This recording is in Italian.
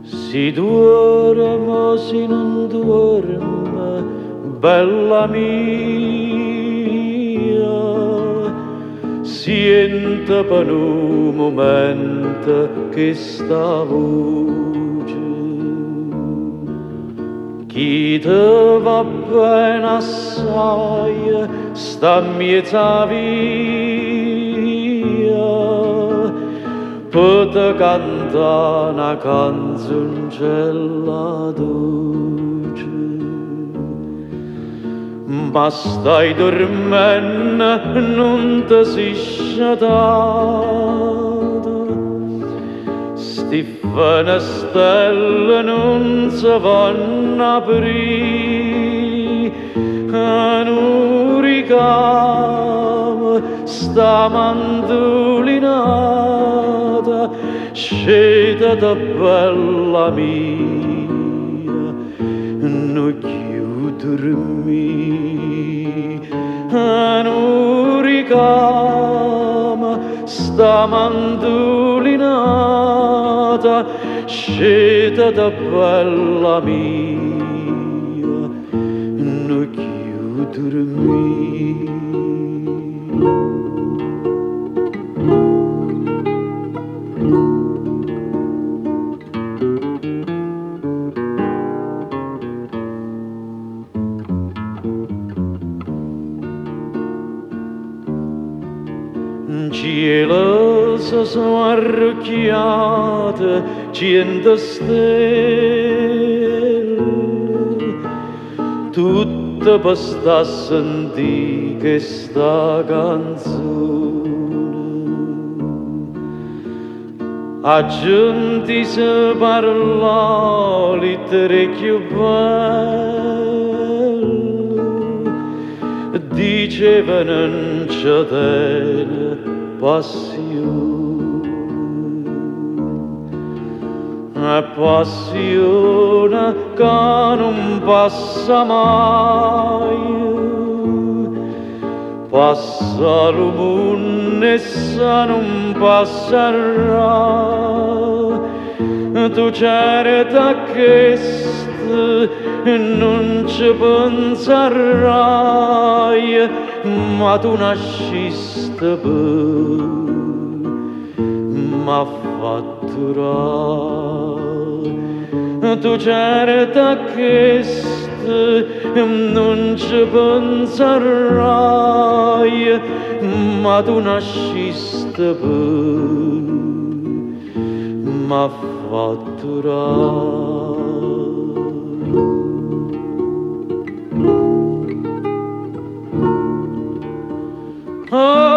Si duerme, si non duerme, bella mia, siente per un momento che sta voce, chi te va bene assai, sta miezza via, pote canta una canzoncella dolce, ma stai dormendo, non ti sei sciatata, sti finestrelle non si vanno a aprire, non ricama sta mandolinata, scendete bella mia, non chiudermi, non ricama sta mandolinata, scendete bella mia, non chiudermi. Cielo si sono arrocchiate 100 stelle, tutte per sta a sentire che sta canzone. A gente si parla lettere più belle, diceva non c'è tene passione, passione che non passa mai, passa il mondo e sa non passerà. Tu certa che non ci penserai, ma tu nasciste per m'ha fatturare. Tu certa che non ci penserai, ma tu nasciste per m'ha fatturare. Oh